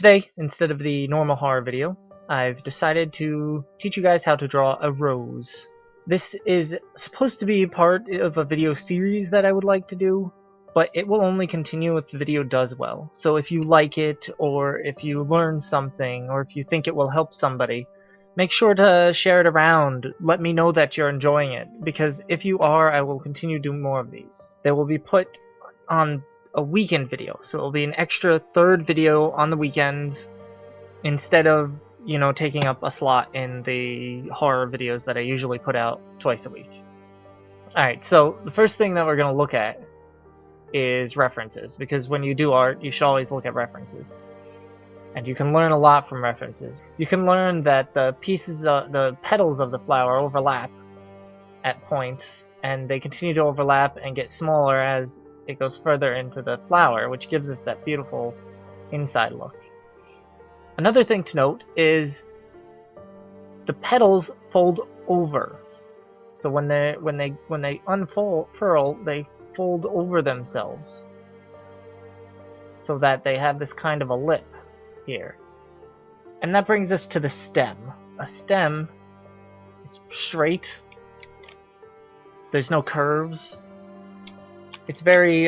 Today, instead of the normal horror video, I've decided to teach you guys how to draw a rose. This is supposed to be part of a video series that I would like to do, but it will only continue if the video does well. So if you like it, or if you learn something, or if you think it will help somebody, make sure to share it around. Let me know that you're enjoying it, because if you are, I will continue doing more of these. They will be put on a weekend video, so it'll be an extra third video on the weekends instead of, you know, taking up a slot in the horror videos that I usually put out twice a week. Alright, so the first thing that we're going to look at is references, because when you do art, you should always look at references. And you can learn a lot from references. You can learn that the petals of the flower overlap at points, and they continue to overlap and get smaller as it goes further into the flower, which gives us that beautiful inside look. Another thing to note is the petals fold over. So when they unfurl, they fold over themselves, so that they have this kind of a lip here. And that brings us to the stem. A stem is straight. There's no curves. It's very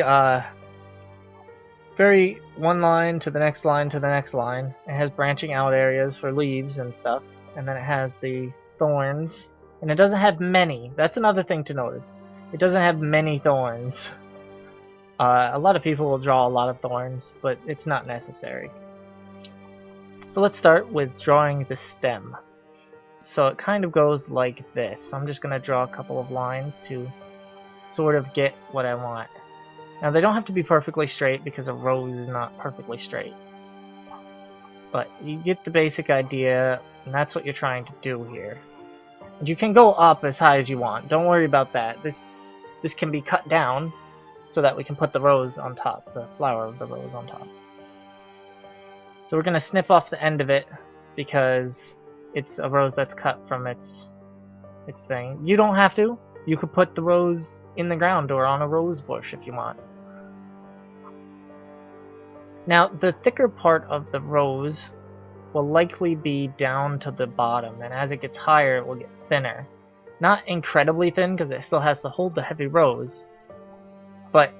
one line to the next line to the next line. It has branching out areas for leaves and stuff, and then it has the thorns, and it doesn't have many. That's another thing to notice. It doesn't have many thorns. A lot of people will draw a lot of thorns, but it's not necessary. So let's start with drawing the stem. So it kind of goes like this. I'm just going to draw a couple of lines to sort of get what I want. Now they don't have to be perfectly straight, because a rose is not perfectly straight. But you get the basic idea, and that's what you're trying to do here. And you can go up as high as you want. Don't worry about that. This can be cut down so that we can put the rose on top, the flower of the rose on top. So we're going to snip off the end of it, because it's a rose that's cut from its thing. You don't have to. You could put the rose in the ground or on a rose bush if you want. Now, the thicker part of the rose will likely be down to the bottom, and as it gets higher, it will get thinner. Not incredibly thin, because it still has to hold the heavy rose, but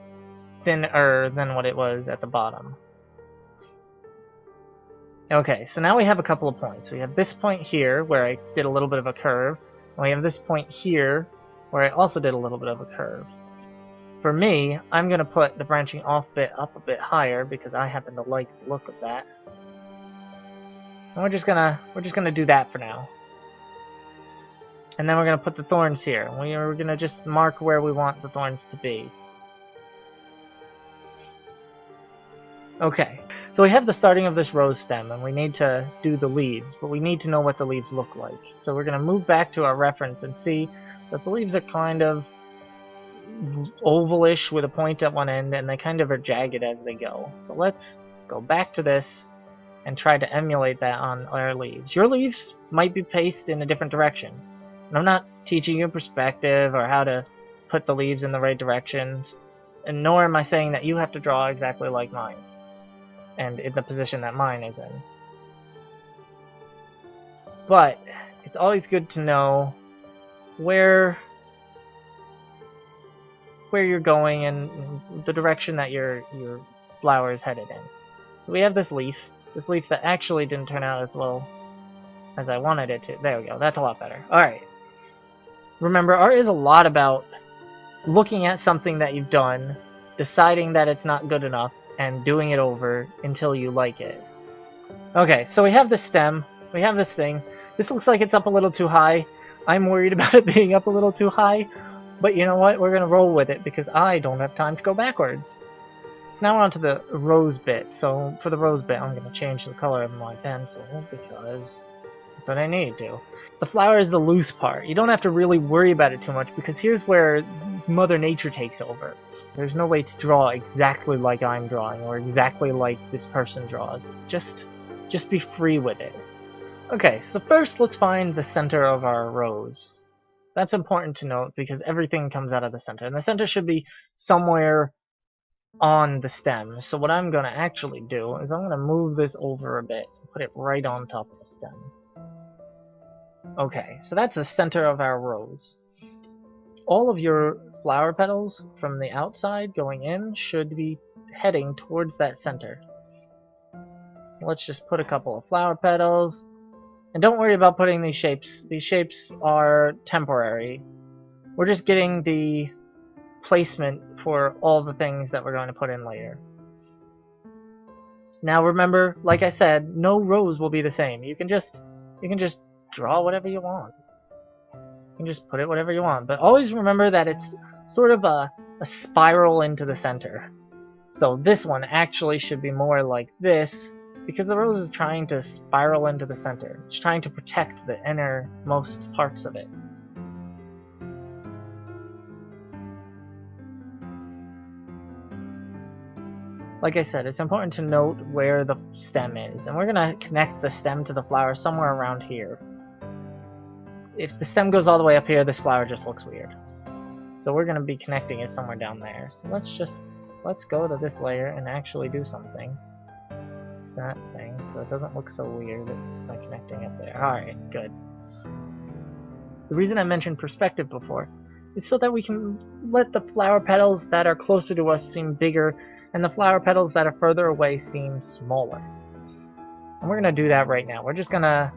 thinner than what it was at the bottom. Okay, so now we have a couple of points. We have this point here, where I did a little bit of a curve, and we have this point here, where I also did a little bit of a curve. For me, I'm going to put the branching off bit up a bit higher, because I happen to like the look of that. And we're just gonna do that for now. And then we're gonna put the thorns here. We're gonna just mark where we want the thorns to be. Okay, so we have the starting of this rose stem, and we need to do the leaves, but we need to know what the leaves look like. So we're gonna move back to our reference and see that the leaves are kind of ovalish with a point at one end, and they kind of are jagged as they go. So let's go back to this and try to emulate that on our leaves. Your leaves might be placed in a different direction. And I'm not teaching you perspective or how to put the leaves in the right directions, and nor am I saying that you have to draw exactly like mine and in the position that mine is in. But it's always good to know where you're going and the direction that your flower is headed in. So we have this leaf that actually didn't turn out as well as I wanted it to. There we go, that's a lot better. Alright. Remember, art is a lot about looking at something that you've done, deciding that it's not good enough, and doing it over until you like it. Okay, so we have this stem, we have this thing. This looks like it's up a little too high. I'm worried about it being up a little too high, but you know what? We're gonna roll with it, because I don't have time to go backwards. So now we're on to the rose bit. So for the rose bit, I'm gonna change the color of my pencil, because that's what I need to. The flower is the loose part. You don't have to really worry about it too much, because here's where Mother Nature takes over. There's no way to draw exactly like I'm drawing, or exactly like this person draws. Just be free with it. Okay, so first let's find the center of our rose. That's important to note, because everything comes out of the center, and the center should be somewhere on the stem. So what I'm gonna actually do is I'm gonna move this over a bit, put it right on top of the stem. Okay, so that's the center of our rose. All of your flower petals from the outside going in should be heading towards that center. So let's just put a couple of flower petals. And don't worry about putting these shapes. These shapes are temporary. We're just getting the placement for all the things that we're going to put in later. Now remember, like I said, no rose will be the same. You can just draw whatever you want. You can just put it whatever you want. But always remember that it's sort of a spiral into the center. So this one actually should be more like this, because the rose is trying to spiral into the center. It's trying to protect the innermost parts of it. Like I said, it's important to note where the stem is, and we're going to connect the stem to the flower somewhere around here. If the stem goes all the way up here, this flower just looks weird. So we're going to be connecting it somewhere down there. So let's go to this layer and actually do something. It's that thing, so it doesn't look so weird by connecting it there. Alright, good. The reason I mentioned perspective before is so that we can let the flower petals that are closer to us seem bigger and the flower petals that are further away seem smaller. And we're gonna do that right now. We're just gonna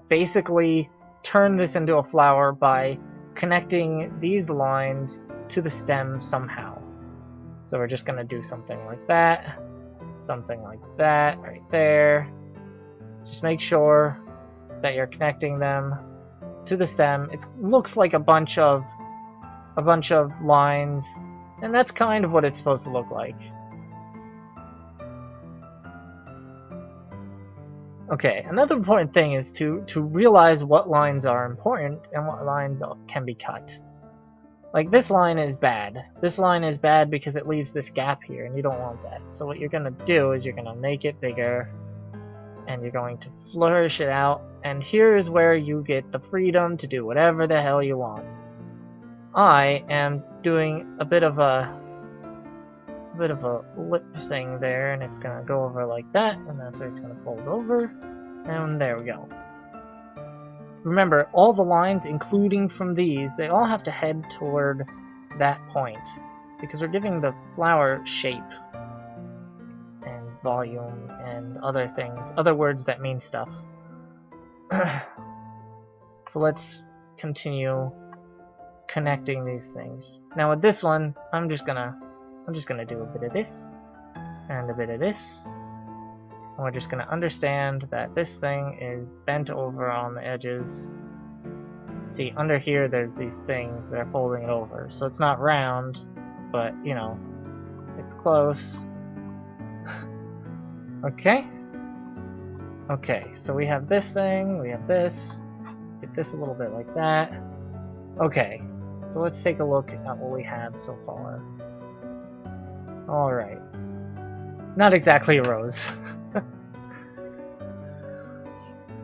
basically turn this into a flower by connecting these lines to the stem somehow. So we're just gonna do something like that right there. Just make sure that you're connecting them to the stem. It looks like a bunch of lines, and that's kind of what it's supposed to look like. Okay, another important thing is to realize what lines are important and what lines can be cut. Like this line is bad. This line is bad because it leaves this gap here, and you don't want that. So what you're going to do is you're going to make it bigger, and you're going to flourish it out, and here is where you get the freedom to do whatever the hell you want. I am doing a bit of a lip thing there, and it's gonna go over like that, and that's where it's gonna fold over, and there we go. Remember, all the lines, including from these, they all have to head toward that point, because we're giving the flower shape and volume and other things, other words that mean stuff. So let's continue connecting these things. Now with this one, I'm just gonna do a bit of this and a bit of this, and we're just gonna understand that this thing is bent over on the edges. See, under here there's these things that are folding it over, so it's not round, but you know, it's close. Okay, so we have this thing, we have this, get this a little bit like that. Okay, so let's take a look at what we have so far. Alright. Not exactly a rose.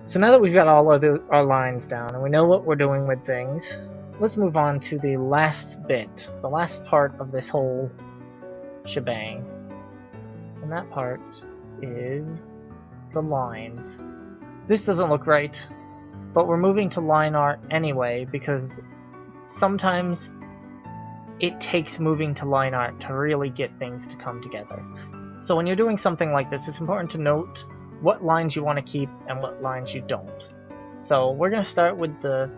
So now that we've got all of our lines down and we know what we're doing with things, let's move on to the last bit, the last part of this whole shebang. And that part is the lines. This doesn't look right, but we're moving to line art anyway because sometimes it takes moving to line art to really get things to come together. So when you're doing something like this, it's important to note what lines you want to keep and what lines you don't. So we're going to start with the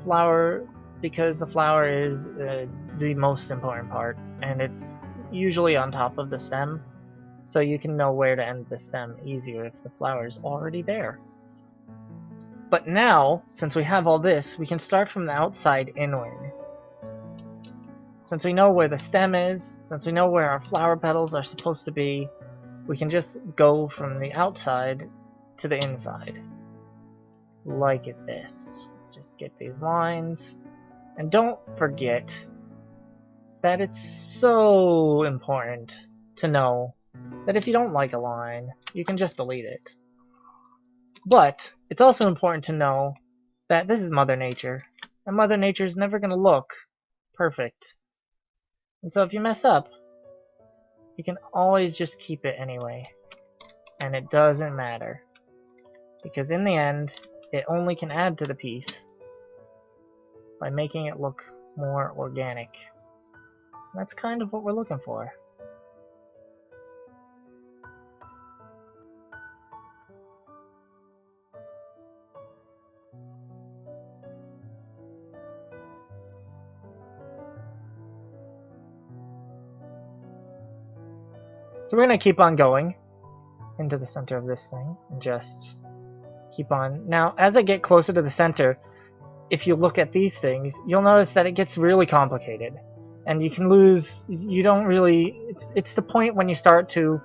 flower because the flower is the most important part, and it's usually on top of the stem, so you can know where to end the stem easier if the flower is already there. But now, since we have all this, we can start from the outside inward. Since we know where the stem is, since we know where our flower petals are supposed to be, we can just go from the outside to the inside. Like this. Just get these lines. And don't forget that it's so important to know that if you don't like a line, you can just delete it. But it's also important to know that this is Mother Nature, and Mother Nature is never going to look perfect. And so if you mess up, you can always just keep it anyway. And it doesn't matter. Because in the end, it only can add to the piece by making it look more organic. That's kind of what we're looking for. So we're going to keep on going into the center of this thing and just keep on. Now, as I get closer to the center, if you look at these things, you'll notice that it gets really complicated. And you can lose, you don't really, it's the point when you start to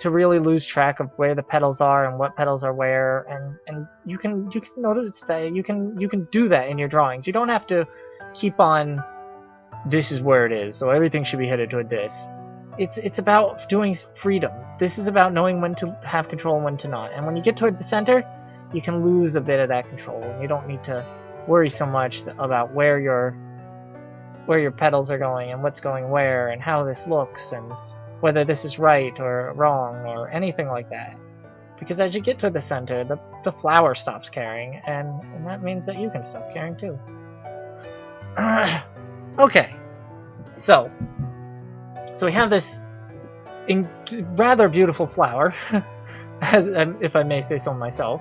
really lose track of where the petals are and what petals are where, and you can notice that you can do that in your drawings. You don't have to keep on, this is where it is, so everything should be headed toward this. It's about doing freedom. This is about knowing when to have control and when to not. And when you get toward the center, you can lose a bit of that control, and you don't need to worry so much about where your petals are going and what's going where and how this looks and whether this is right or wrong or anything like that. Because as you get to the center, the flower stops caring, and that means that you can stop caring too. Okay, so we have this rather beautiful flower, as if I may say so myself.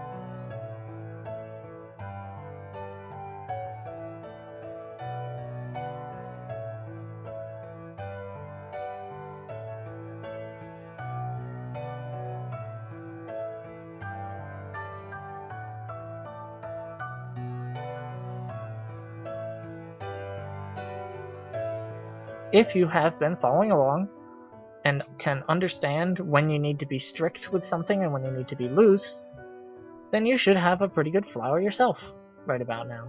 If you have been following along and can understand when you need to be strict with something and when you need to be loose, then you should have a pretty good flower yourself right about now.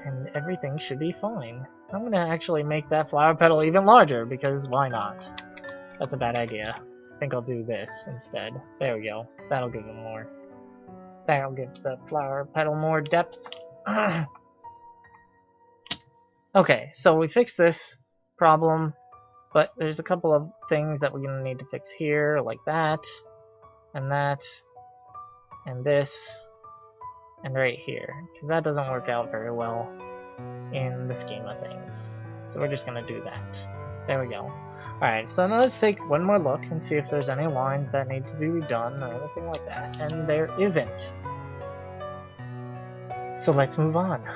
And everything should be fine. I'm going to actually make that flower petal even larger, because why not? That's a bad idea. I think I'll do this instead. There we go. That'll give it more. That'll give the flower petal more depth. Okay, so we fixed this problem, but there's a couple of things that we're going to need to fix here, like that, and this, and right here, because that doesn't work out very well in the scheme of things. So we're just going to do that. There we go. Alright, so now let's take one more look and see if there's any lines that need to be redone or anything like that, and there isn't. So let's move on.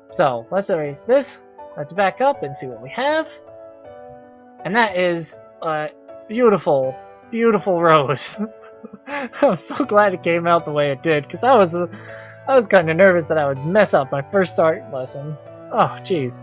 So let's erase this. Let's back up and see what we have. And that is a beautiful, beautiful rose. I'm so glad it came out the way it did, because I was kind of nervous that I would mess up my first art lesson. Oh, jeez.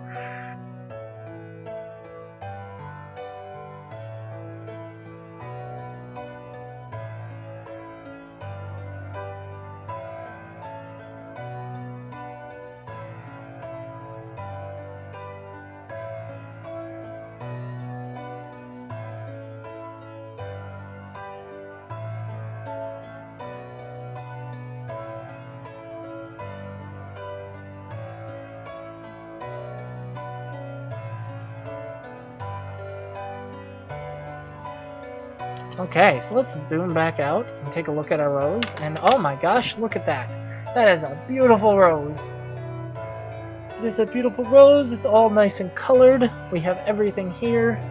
Okay, so let's zoom back out and take a look at our rose, and oh my gosh, look at that! That is a beautiful rose! It is a beautiful rose, it's all nice and colored, we have everything here.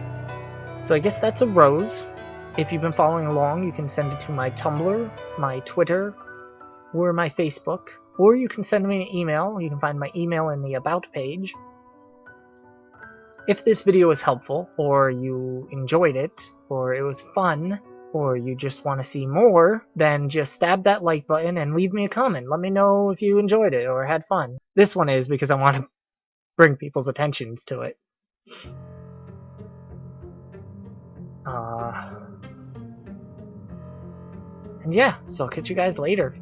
So I guess that's a rose. If you've been following along, you can send it to my Tumblr, my Twitter, or my Facebook, or you can send me an email. You can find my email in the About page. If this video was helpful, or you enjoyed it, or it was fun, or you just want to see more, then just stab that like button and leave me a comment. Let me know if you enjoyed it or had fun. This one is because I want to bring people's attentions to it. And yeah, so I'll catch you guys later.